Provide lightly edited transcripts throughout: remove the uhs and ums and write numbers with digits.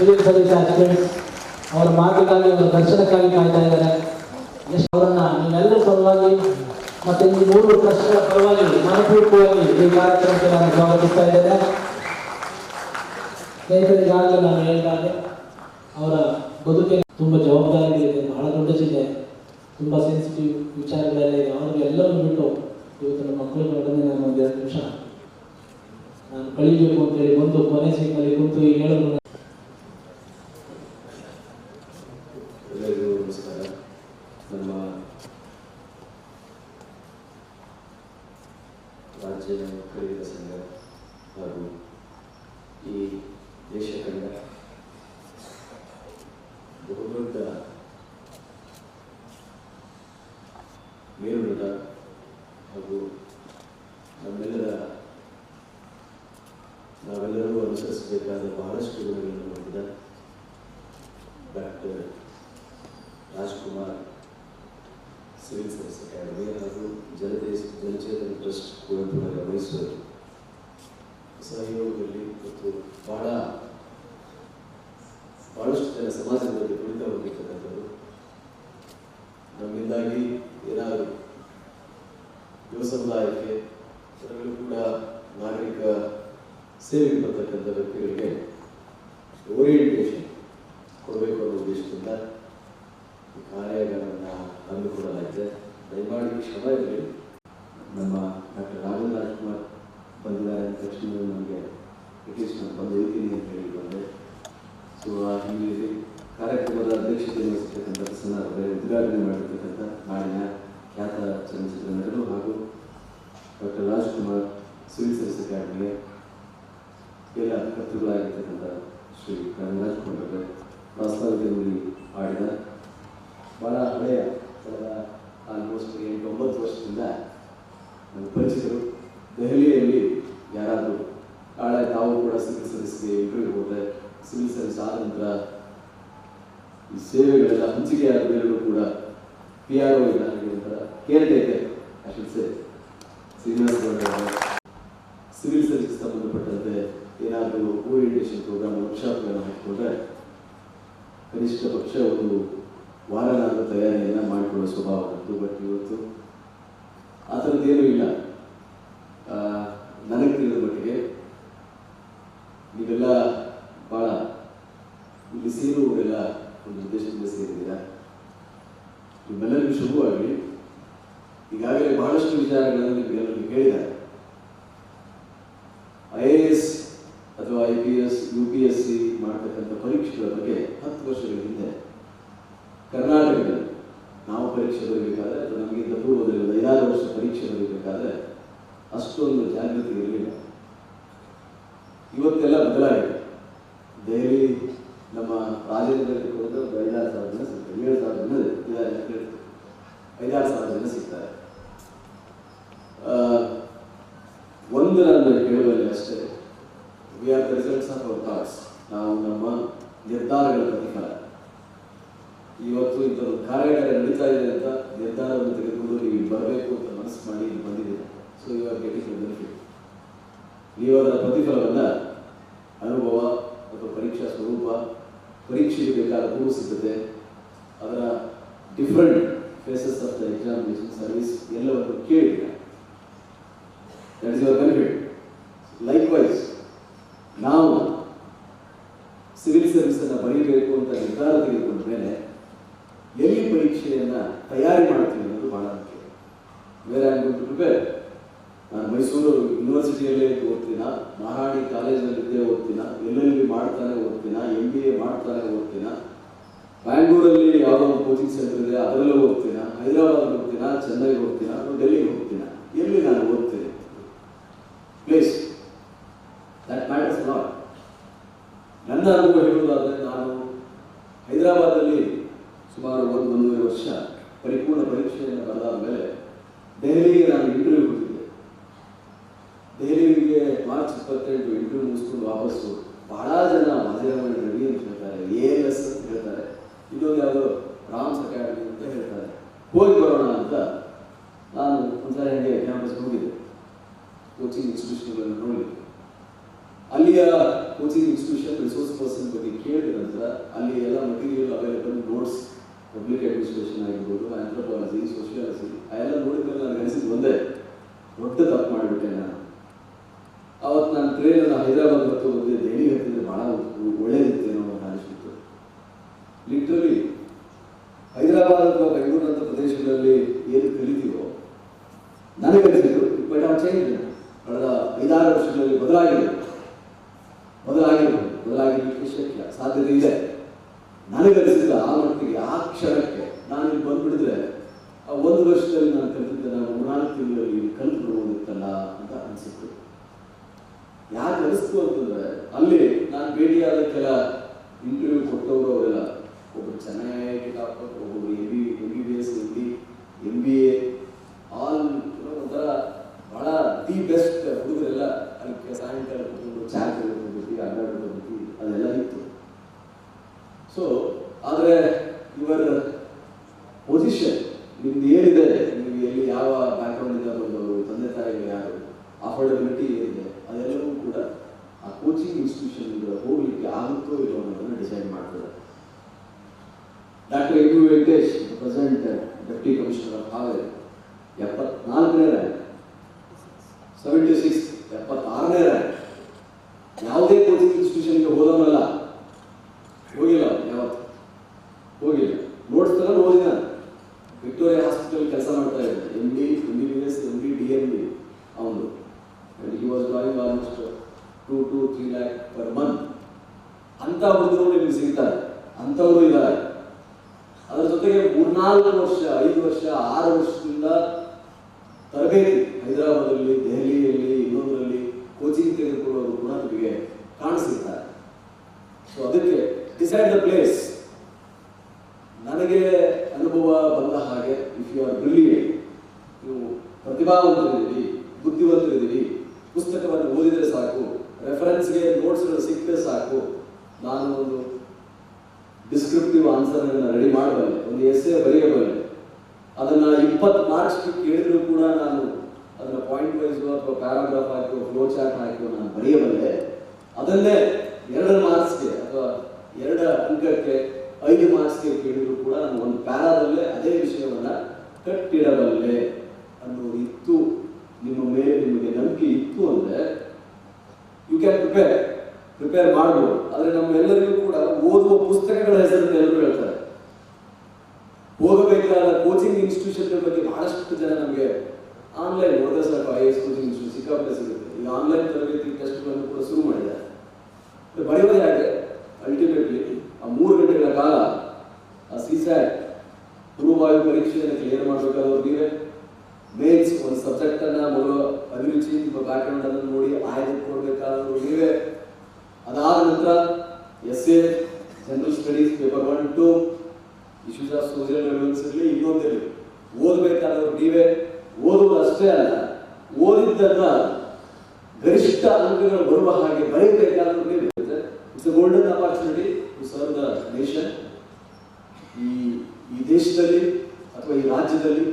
Civil service aspirants ಅವರ ಮಾತಿಗಾಗಿ ಅವರ ದರ್ಶನಕ್ಕಾಗಿ ಕಾಯ್ತಾ ಇದ್ದಾರೆ. ಅವರನ್ನು ನೀವೆಲ್ಲರ ಪರವಾಗಿ ಮತ್ತು ಈ 3 ಟ್ರಸ್ಟ್ಗಳ ಪರವಾಗಿ ಮನಪೂರ್ವಕವಾಗಿ ಈ ಕಾರ್ಯಕ್ರಮಕ್ಕೆ ನಾನು ಸ್ವಾಗತಿಸ್ತಾ ಇದ್ದೇನೆ. ಸ್ನೇಹಿತರಿಗಾಗಲೇ ನಾನು ಹೇಳಿದಾಗೆ ಅವರ ಬದುಕಿನ ತುಂಬ ಜವಾಬ್ದಾರಿಗಳಿದೆ, ಬಹಳ ದೊಡ್ಡ ಜಿಲ್ಲೆ, ತುಂಬ ಸೆನ್ಸಿಟಿವ್ ವಿಚಾರಗಳೆಲ್ಲ ಇದೆ. ಅವ್ರಿಗೆ ಎಲ್ಲವನ್ನು ಬಿಟ್ಟು ಇವತ್ತು ನಮ್ಮ ಮಕ್ಕಳುಗಳೊಡನೆ ನಾನು ಒಂದು 2 ನಿಮಿಷ ನಾನು ಕಳೀಬೇಕು ಅಂತೇಳಿ ಬಂದು ಕೊನೆ ಸೀಟ್ನಲ್ಲಿ ಕುಂತು ಈ ಹೇಳೋದು. ಎಲ್ಲರಿಗೂ ನಮಸ್ಕಾರ. ನಮ್ಮ ರಾಜ್ಯ ಕಲಿತ ಸಂಘ ಹಾಗೂ ಈ ದೇಶ ಕಂಡ ಬಹುದೊಡ್ಡ ಮೇರುನಟ ಹಾಗೂ ನಾವೆಲ್ಲರೂ ಅನುಸರಿಸಬೇಕಾದ ಬಹಳಷ್ಟು ಗುಣಗಳನ್ನು ಹೊಂದಿದ doctor Rajkumar civil service academy ಹಾಗೂ ಜನಚೇತನ ಟ್ರಸ್ಟ್ ಕುವೆಂಪು ನಗರ ಮೈಸೂರು ಸಹಯೋಗದಲ್ಲಿ ಮತ್ತು ಬಹಳಷ್ಟು ಜನ ಸಮಾಜದ ಬಗ್ಗೆ ತುಳಿತ ಹೋಗಿರ್ತಕ್ಕಂಥದ್ದು. ನಮ್ಮಿಂದಾಗಿ ಏನಾದರೂ ಯುವ ಸಮುದಾಯಕ್ಕೆ ಅದರಲ್ಲೂ ಕೂಡ ನಾಗರಿಕ ಸೇವೆಗೆ ಬರ್ತಕ್ಕಂಥ ವ್ಯಕ್ತಿಗಳಿಗೆ ಓರಿಯೆಂಟೇಷನ್ ಕೊಡಬೇಕು ಅನ್ನೋ ಉದ್ದೇಶದಿಂದ ಈ ಕಾರ್ಯಾಗಾರವನ್ನು ಹಮ್ಮಿಕೊಳ್ಳಲಾಗಿದೆ. ದಯಮಾಡಿ ಶ್ರಮ ಇರಲಿ. ನಮ್ಮ ಡಾಕ್ಟರ್ ರಾಜ್ಕುಮಾರ್ ಬಂದಿದ್ದಾರೆ ಅಂದ ತಕ್ಷಣ ನಮಗೆ ಅಟ್ಲೀಸ್ಟ್ ನಾನು ಬಂದು ಹೋಗ್ತೀನಿ ಅಂತ ಹೇಳಿ ಬಂದೆ. ಸೊ ಇಲ್ಲಿ ಕಾರ್ಯಕ್ರಮದ ಅಧ್ಯಕ್ಷತೆ ವಹಿಸಿರ್ತಕ್ಕಂಥ ಪ್ರಸನ್ನ ಉದ್ಘಾಟನೆ ಮಾಡಿರ್ತಕ್ಕಂಥ ನಾಡಿನ ಖ್ಯಾತ ಚಲನಚಿತ್ರ ನಟರು ಹಾಗೂ ಡಾಕ್ಟರ್ ರಾಜ್ಕುಮಾರ್ ಸಿವಿಲ್ ಸರ್ವಿಸ್ ಅಕಾಡೆಮಿಗೆ ಎಲ್ಲ ಕರ್ತೃಗಳಾಗಿರ್ತಕ್ಕಂಥ ಶ್ರೀ ರಾಜ್ಕುಮಾರ್ ಅವರೇ ವಾಸ್ತವ್ಯದಲ್ಲಿ ಆಡಿದ ಭಾಳ ಹಳೆಯ ಕಳೆದ ಆಲ್ಮೋಸ್ಟ್ 8-9 ವರ್ಷದಿಂದ ನನ್ನ ಪರಿಚಿತರು. ದೆಹಲಿಯಲ್ಲಿ ಯಾರಾದರೂ ನಾಳೆ ತಾವು ಕೂಡ ಸಿವಿಲ್ ಸರ್ವಿಸ್ಗೆ ಇಂಟರ್ವ್ಯೂ ಹೋದರೆ ಸಿವಿಲ್ ಸರ್ವಿಸ್ ಆದ ನಂತರ ಈ ಸೇವೆಗಳೆಲ್ಲ ಹಂಚಿಕೆಯಾದ ಮೇಲೂ ಕೂಡ PRO ಇಲ್ಲ ಒಂಥರ ಕೇರ್ ಟೇಕರ್ ಅಷ್ಟೇ ಶ್ರೀನಿವಾಸ ಸಿವಿಲ್ ಸರ್ವಿಸ್ ಸಂಬಂಧಪಟ್ಟಂತೆ ಏನಾದರೂ ಓರಿಯೆಂಟೇಷನ್ ಪ್ರೋಗ್ರಾಮ್ ವರ್ಕ್ಶಾಪ್ಗಳನ್ನು ಹಾಕಿಕೊಂಡ್ರೆ ಕನಿಷ್ಠ ಪಕ್ಷ ಒಂದು ವಾರನಾದ ತಯಾರಿಯನ್ನು ಮಾಡಿಕೊಳ್ಳೋ ಸ್ವಭಾವ ಇತ್ತು. ಬಟ್ ಇವತ್ತು ಆ ಥರದ್ದೇನೂ ಇಲ್ಲ. ನನಗೆ ತಿಳಿದ ಮಟ್ಟಿಗೆ ನೀವೆಲ್ಲ ಭಾಳ ಇಲ್ಲಿ ಸೇರುವವರೆಲ್ಲ ಒಂದು ಉದ್ದೇಶದಿಂದ ಸೇರಿದ್ದೀರಾ. ನಿಮ್ಮೆಲ್ಲರಿಗೂ ಶುಭವಾಗಲಿ. ಈಗಾಗಲೇ ಬಹಳಷ್ಟು ವಿಚಾರಗಳನ್ನು ನಿಮಗೆಲ್ಲರಿಗೂ ಹೇಳಿದ್ದಾರೆ. IAS ಅಥವಾ IPS UPSC ಮಾಡತಕ್ಕಂಥ ಪರೀಕ್ಷೆಗಳ ಬಗ್ಗೆ 10 ವರ್ಷಗಳ ಹಿಂದೆ ಕರ್ನಾಟಕದಲ್ಲಿ ನಾವು ಪರೀಕ್ಷೆ ಬರೀಬೇಕಾದ್ರೆ ಅಥವಾ ನಮಗಿಂತ ಪೂರ್ವದಲ್ಲಿ 5-6 ವರ್ಷ ಪರೀಕ್ಷೆ ಬರೀಬೇಕಾದ್ರೆ ಅಷ್ಟೊಂದು ಜಾಗೃತಿ ಇರಲಿಲ್ಲ. ಇವತ್ತೆಲ್ಲ ಬದಲಾಗಿದೆ. ದೆಹಲಿ ನಮ್ಮ ರಾಜೇಂದ್ರದಲ್ಲಿ ಕೂಡ 5,000 ಜನ ಸಿಗ್ತಾರೆ, 5,000 ಜನ ಸಿಗ್ತಾರೆ. ಒಂದು ನಾನು ಹೇಳುವಲ್ಲಿ ಅಷ್ಟೇ, we are the results of our thoughts. ನಾವು ನಮ್ಮ ನಿರ್ಧಾರಗಳ ಪ್ರತಿಫಲ. ಇವತ್ತು ಇಂಥದ್ದು ಕಾರ್ಯಾಗಾರ ನಡೀತಾ ಇದೆ ಅಂತ ನಿರ್ಧಾರವನ್ನು ತೆಗೆದುಕೊಂಡು ನೀವು ಬರಬೇಕು ಅಂತ ಮನಸ್ಸು ಮಾಡಿ ಇಲ್ಲಿ ಬಂದಿದ್ದೀರಿ. So you are getting benefit. ನೀವು ಅದರ ಪ್ರತಿಫಲವನ್ನು ಅನುಭವ ಅಥವಾ ಪರೀಕ್ಷಾ ಸ್ವರೂಪ, ಪರೀಕ್ಷೆಗೆ ಬೇಕಾದ ಪೂರ್ವ ಸಿದ್ಧತೆ, ಅದರ different phases of the examination service ಎಲ್ಲವನ್ನು ಕೇಳಿದ್ದೀರ. That is your benefit. Likewise ನಾವು ಸಿವಿಲ್ ಸರ್ವಿಸನ್ನು ಬರೀಬೇಕು ಅಂತ ನಿರ್ಧಾರ ತೆಗೆದುಕೊಂಡ ಮೇಲೆ ಎಲ್ಲಿ ಪರೀಕ್ಷೆಯನ್ನು ತಯಾರಿ ಮಾಡ್ತೀವಿ ಅನ್ನೋದು ಭಾಳ ಮುಖ್ಯ. Where I am going to prepare. ನಾನು ಮೈಸೂರು ಯೂನಿವರ್ಸಿಟಿಯಲ್ಲೇ ಓದ್ತೀನ, ಮಹಾರಾಣಿ ಕಾಲೇಜಿನಲ್ಲಿದ್ದೇ ಓದ್ತೀನ, ಎಲ್ಲೆಲ್ಲಿ ಮಾಡ್ತಾನೆ ಓದ್ತೀನ, MBA ಮಾಡ್ತಾನೆ ಓದ್ತೀನ, ಬ್ಯಾಂಗ್ಳೂರಲ್ಲಿ ಯಾವುದೋ ಒಂದು ಕೋಚಿಂಗ್ ಸೆಂಟರ್ ಇದೆ ಅದರಲ್ಲೂ ಓದ್ತೀನ, ಹೈದರಾಬಾದ್ ಹೋಗ್ತೀನ, ಚೆನ್ನೈಗೆ ಹೋಗ್ತೀನ, ಅಥವಾ ಡೆಲ್ಲಿಗೆ ಹೋಗ್ತೀನ, ಎಲ್ಲಿ ನಾನು ಓದ್ತೀನಿ ಪ್ಲೇಸ್ ದಟ್ ಮ್ಯಾಟರ್ಸ್ ನಾಟ್. ನನ್ನ ಅನುಭವ ಹೇಳುವುದಾದರೆ ನಾನು ಹೈದರಾಬಾದಲ್ಲಿ ಸುಮಾರು 1-1.5 ವರ್ಷ ಪರಿಪೂರ್ಣ ಪರೀಕ್ಷೆಯನ್ನು ಬರೆದಾದ ಮೇಲೆ ದೆಹಲಿಗೆ ನಾನು ಇಂಟರ್ವ್ಯೂ ಹೋಗಿದ್ದೆ. ದೆಹಲಿಗೆ ಮಾರ್ಚ್ 28 ಇಂಟರ್ವ್ಯೂ ಮುಗಿಸ್ಕೊಂಡು ವಾಪಸ್ಸು ಬಹಳ ಜನ ಮಾಜರಾಮಣಿ ರೆಡಿ ಅಂತ ಹೇಳ್ತಾರೆ, ALS ಅಂತ ಹೇಳ್ತಾರೆ, ಇನ್ನೊಂದು ಯಾವುದೋ ರಾಮ್ಸ್ ಅಕಾಡೆಮಿ ಅಂತ ಹೇಳ್ತಾರೆ. ಹೋಗಿ ಬರೋಣ ಅಂತ ನಾನು ಒಂದ್ಸಲ ಹೇಗೆ ಕ್ಯಾಂಪಸ್ ಹೋಗಿದ್ದೆ, ಕೋಚಿಂಗ್ ಇನ್ಸ್ಟಿಟ್ಯೂಷನ್ಗಳನ್ನು ನೋಡಿ. ಅಲ್ಲಿಯ ಕೋಚಿಂಗ್ ಇನ್ಸ್ಟಿಟ್ಯೂಷನ್ ರಿಸೋರ್ಸ್ ಪರ್ಸನ್ ಬಗ್ಗೆ ಕೇಳಿದ ನಂತರ ಅಲ್ಲಿ ಎಲ್ಲ material available, notes, public administration ಆಗಿರ್ಬೋದು, ಆಂಥ್ರೋಪಾಲಜಿ, ಸೋಷಿಯಾಲಜಿ ಎಲ್ಲ ನೋಡಿದ ಮೇಲೆ ನನಗೆ ಅನಿಸಿದ್ದು ಒಂದೇ, ದೊಡ್ಡ ತಪ್ಪು ಮಾಡಿಬಿಟ್ಟೆ ನಾನು. ಅವತ್ತು ನಾನು ಟ್ರೈನ್ ಹೈದರಾಬಾದ್ ಮತ್ತು ಒಂದು ದೆಹಲಿ ಹತ್ತಿದ್ರೆ ಬಹಳ ಒಳ್ಳೇದಿತ್ತೇನೋ ಅಂತ ಅನಿಸ್ಬಿಟ್ಟು. ಲಿಟ್ರಲಿ ಹೈದರಾಬಾದ್ ಅಥವಾ ಬೆಂಗಳೂರಂಥ ಪ್ರದೇಶಗಳಲ್ಲಿ ಏನು ಕಲಿತೀವೋ ನನಗೆ ಅನಿಸಿದ್ದು ಬಟ್ ಆ ಚೇಂಜ್ ಕಳೆದ 5-6 ವರ್ಷಗಳಲ್ಲಿ ಬದಲಾಗಿರಲಿಕ್ಕೆ ಸಾಧ್ಯತೆ ಇದೆ. ನನಗನಿಸಿದ ಆ ಮಟ್ಟಿಗೆ ಆ ಕ್ಷಣಕ್ಕೆ ನಾನು ಇಲ್ಲಿ ಬಂದ್ಬಿಡಿದ್ರೆ ಆ 1 ವರ್ಷದಲ್ಲಿ ನಾನು ಕಲಿತಿದ್ದೆ ನಾನು 3-4 ತಿಂಗಳಲ್ಲಿ ಕಲಿತ್ಬಿಡ್ಬೋದಿತ್ತಲ್ಲ ಅಂತ ಅನಿಸಿತ್ತು. ಯಾಕೆ ಅನಿಸ್ತು ಅಂತಂದ್ರೆ ಅಲ್ಲಿ ನಾನು ಭೇಟಿಯಾದ ಕೆಲ ಇಂಟರ್ವ್ಯೂ ಕೊಟ್ಟವರು ಅವರೆಲ್ಲ ಒಬ್ಬರು ಚೆನ್ನಾಗಿ ಡಾಕ್ಟರ್, ಒಬ್ಬರು MBBS, MBA ಆಲ್ ಒಂಥರ ಬಹಳ ದಿ ಬೆಸ್ಟ್ ಹುಡುಗರೆಲ್ಲ ಅದಕ್ಕೆ ಸಾಯಂಕಾಲ ಕುತ್ಕೊಂಡು ಚಾಟ್ ಹೋಗ್ಬಿಟ್ಟು ಅಡ್ಡಾಡ್ಬಿಟ್ಟು ಅದೆಲ್ಲ ಇತ್ತು. ಸೊ ಆದರೆ ಇವರ ಪೊಸಿಷನ್ ನಿಮ್ದು ಏನಿದೆ, ನೀವು ಎಲ್ಲಿ ಯಾವ ಬ್ಯಾಕ್ಗ್ರೌಂಡ್ ಇಂದ ಬಂದವರು, ತಂದೆ ತಾಯಿಗಳು ಯಾರು, ಅಫೋರ್ಡಬಿಲಿಟಿ ಏನಿದೆ ಅದೆಲ್ಲವೂ ಕೂಡ ಆ ಕೋಚಿಂಗ್ ಇನ್ಸ್ಟಿಟ್ಯೂಷನ್ ಹೋಗ್ಲಿಕ್ಕೆ ಆಗುತ್ತೋ ಇಲ್ಲೋ ಅನ್ನೋದನ್ನು ಡಿಸೈಡ್ ಮಾಡ್ತಾರೆ. Doctor A U. Venkatesh, present deputy commissioner of Haveri, 74ನೇ ರ್ಯಾಂಕ್, 76, 76ನೇ ರ್ಯಾಂಕ್. ಯಾವುದೇ ಕೋಚಿಂಗ್ ಇನ್ಸ್ಟಿಟ್ಯೂಷನ್ಗೆ ಹೋದವನಲ್ಲ, ಹೋಗಿಲ್ಲ, ಯಾವತ್ತು ಹೋಗಿಲ್ಲ. ನೋಟ್ಸ್ ತರ ಓದಿದ, ವಿಕ್ಟೋರಿಯಾ ಹಾಸ್ಪಿಟಲ್ ಕೆಲಸ ಮಾಡ್ತಾ ಇದ್ದೆ, MD, MBBS, MD, DMB ಅವನು. he was drawing almost 2 to 3 lakh per month. ಅಂತ ಹುಡುಗರು ನಿಮಗೆ ಸಿಗ್ತಾರೆ, ಅಂಥವರು ಇದ್ದಾರೆ. ಅದರ ಜೊತೆಗೆ 3-4 ವರ್ಷ, 5 ವರ್ಷ, 6 ವರ್ಷದಿಂದ ತರಬೇತಿ ಹೈದರಾಬಾದಲ್ಲಿ, ದೆಹಲಿಯಲ್ಲಿ, ಇನ್ನೊಂದರಲ್ಲಿ ಕೋಚಿಂಗ್ ತೆಗೆದುಕೊಳ್ಳೋರು ಕೂಡ ನಿಮಗೆ ಕಾಣಿಸಿರ್ತಾರೆ. ಸೊ ಅದಕ್ಕೆ ಡಿಸೈಡ್ ದ ಪ್ಲೇಸ್. ನನಗೆ ಅನುಭವ ಬಂದ ಹಾಗೆ, ಇಫ್ ಯು ಆರ್ ಬ್ರಿಲಿಯಂಟ್, ನೀವು ಪ್ರತಿಭಾವಂತರಿದ್ದೀವಿ, ಬುದ್ಧಿವಂತರಿದ್ದೀವಿ, ಪುಸ್ತಕವನ್ನು ಓದಿದರೆ ಸಾಕು, ರೆಫರೆನ್ಸ್ಗೆ ನೋಟ್ಸ್ಗಳು ಸಿಕ್ಕರೆ ಸಾಕು, ನಾನು ಒಂದು ಡಿಸ್ಕ್ರಿಪ್ಟಿವ್ ಆನ್ಸರ್ ರೆಡಿ ಮಾಡಬಲ್ಲೆ, ಒಂದು ಎಸ್ಸೆ ಬರೆಯಬಲ್ಲೆ, ಅದನ್ನ 20 ಮಾರ್ಕ್ಸ್ಗೆ ಕೇಳಿದ್ರು ಕೂಡ ನಾನು ಅದನ್ನ ಪಾಯಿಂಟ್ ವೈಸ್ ಅಥವಾ ಪ್ಯಾರಾಗ್ರಾಫ್ ಹಾಕಿ ಫ್ಲೋ ಚಾರ್ಟ್ ಹಾಕಿ ನಾನು ಬರೆಯಬಲ್ಲೆ. ಅದನ್ನೇ 2 ಮಾರ್ಕ್ಸ್ಗೆ ಅಥವಾ 2 ಅಂಕಕ್ಕೆ 5 ಮಾರ್ಕ್ಸ್ಗೆ ಕೇಳಿದ್ರು ಕೂಡ ನಾನು ಒಂದು ಪ್ಯಾರಾದಲ್ಲೇ ಅದೇ ವಿಷಯವನ್ನ ಕಟ್ಟಿಡಬಲ್ಲೆ ಅನ್ನೋದು ಇತ್ತು. ನಿಮ್ಮ ಮೇಲೆ ನಿಮಗೆ ನಂಬಿಕೆ ಇತ್ತು ಅಂದ್ರೆ ಯು ಕ್ಯಾನ್ ಪ್ರಿಪೇರ್ ಮಾಡ್ಬೋದು. ಆದರೆ ನಮ್ಮೆಲ್ಲರಿಗೂ ಕೂಡ ಓದುವ ಪುಸ್ತಕಗಳ ಹೆಸರನ್ನು ಎಲ್ಲರೂ ಹೇಳ್ತಾರೆ. ಹೋಗಬೇಕಾದ ಕೋಚಿಂಗ್ ಇನ್ಸ್ಟಿಟ್ಯೂಷನ್ ಬಗ್ಗೆ ಬಹಳಷ್ಟು ಜನ ನಮಗೆ ಆನ್ಲೈನ್ ಓದಿದ್ರೆ ಸಾಕು, IAS ಕೋಚಿಂಗ್ ಇನ್ಸ್ಟಿಟ್ಯೂಷನ್ ಸಿಕ್ಕಾಪಟ್ಟೆ ಸಿಗುತ್ತೆ. ಈಗ ಆನ್ಲೈನ್ ತರಬೇತಿ ಟೆಸ್ಟ್ಗಳನ್ನು ಕೂಡ ಶುರು ಮಾಡಿದ್ದಾರೆ. ಬರೆಯೋದು ಯಾಕೆ? ಅಲ್ಟಿಮೇಟ್ಲಿ ಆ 3 ಗಂಟೆಗಳ ಕಾಲ ಆ CSAT ಪೂರ್ವವಾಯು ಪರೀಕ್ಷೆಯನ್ನು ಕ್ಲಿಯರ್ ಮಾಡಬೇಕಾದವ್ರು ನೀವೇ, ಮೇನ್ಸ್ ಒಂದು ಸಬ್ಜೆಕ್ಟ್ ಅನ್ನ ಮೊದಲು ಅಭಿರುಚಿ, ನಿಮ್ಮ ಬ್ಯಾಕ್ಗ್ರೌಂಡ್ ಅನ್ನು ನೋಡಿ ಆಯ್ಕೆ ಕೊಡಬೇಕಾದವರು ನೀವೇ. ಅದಾದ ನಂತರ S A, general studies, paper 1, 2, issues of social relevance ಇರಲಿ, ಇನ್ನೊಂದಿರಲಿ, ಓದಬೇಕಾದವರು ನೀವೇ. ಓದುವುದು ಅಷ್ಟೇ ಅಲ್ಲ, ಓದಿದ್ದನ್ನ ಗರಿಷ್ಠ ಅಂಕಗಳು ಬರುವ ಹಾಗೆ ಬರೆಯಬೇಕಾದವರು ನೀವೇ. It's a golden opportunity to serve the nation. ಈ ದೇಶದಲ್ಲಿ ಅಥವಾ ಈ ರಾಜ್ಯದಲ್ಲಿ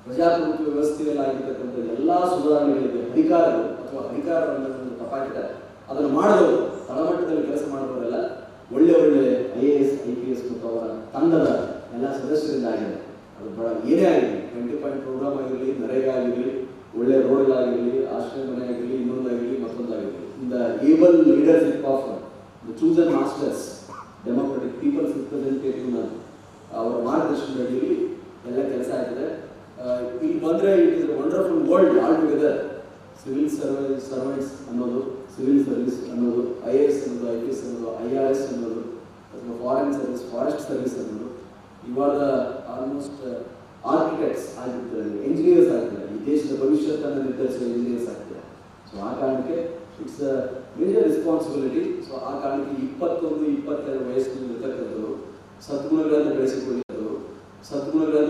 ಪ್ರಜಾಪ್ರಭುತ್ವ ವ್ಯವಸ್ಥೆಯಲ್ಲಿ ಆಗಿರ್ತಕ್ಕಂಥ ಎಲ್ಲಾ ಸುಧಾರಣೆಗಳಿಗೆ ಅಧಿಕಾರಗಳು ಅಥವಾ ಅಧಿಕಾರವನ್ನು ತಪಾಟಿತ ಅದನ್ನು ಮಾಡಿದವರು, ತಳಮಟ್ಟದಲ್ಲಿ ಕೆಲಸ ಮಾಡಿದವರೆಲ್ಲ ಒಳ್ಳೆ IAS, IPS ಮತ್ತು ಅವರ ತಂಡದ ಎಲ್ಲ ಸದಸ್ಯರಿಂದ ಆಗಿದೆ. ಅದು ಬಹಳ ಏನೇ ಆಗಿರಲಿ, 20 ಪಾಯಿಂಟ್ ಪ್ರೋಗ್ರಾಮ್ ಆಗಿರಲಿ, ನರೇಗಾ ಆಗಿರಲಿ, ಒಳ್ಳೆ ರೋಡ್ಗಳಾಗಿರಲಿ, ಆಶ್ರಯ ಮನೆ ಆಗಿರಲಿ, ಇನ್ನೊಂದಾಗಿರಲಿ, ಮತ್ತೊಂದಾಗಿರಲಿ, in the able leadership of the chosen masters, democratic people's ರಿಪ್ರೆಸೆಂಟೇಟಿವ್ನ ಅವರ ಮಾರ್ಗದರ್ಶನದಲ್ಲಿ ಎಲ್ಲ ಕೆಲಸ ಆಗಿದೆ. ಇಲ್ಲಿ ಬಂದರೆ it is wonderful world all together. Civil servants ಅನ್ನೋದು, ಸಿವಿಲ್ ಸರ್ವಿಸ್ ಅನ್ನೋದು, IAS ಅನ್ನೋದು, IPS ಅನ್ನೋದು, IRS ಅನ್ನೋದು, ಅಥವಾ ಫಾರಿನ್ ಸರ್ವಿಸ್, ಫಾರೆಸ್ಟ್ ಸರ್ವಿಸ್ ಅನ್ನೋದು, ಇವಾಗ ಆಲ್ಮೋಸ್ಟ್ ಆರ್ಕಿಟೆಕ್ಟ್ಸ್ ಆಗಿರ್ತಾರೆ, ಎಂಜಿನಿಯರ್ಸ್ ಆಗ್ತಾರೆ, ಈ ದೇಶದ ಭವಿಷ್ಯತ್ತನ್ನು ನಿರ್ಧರಿಸುವ ಎಂಜಿನಿಯರ್ಸ್ ಆಗ್ತಾರೆ. ಸೊ ಆ ಕಾರಣಕ್ಕೆ it's a major responsibility. So ಆ ಕಾರಣಕ್ಕೆ 21-22 ವಯಸ್ಸಿನಲ್ಲಿ ಇರ್ತಕ್ಕಂಥವ್ರು ಸದ್ಗುಣಗಳನ್ನು ಬೆಳೆಸಿಕೊಳ್ಳಿರೋರು, ಸದ್ಗುಣಗಳ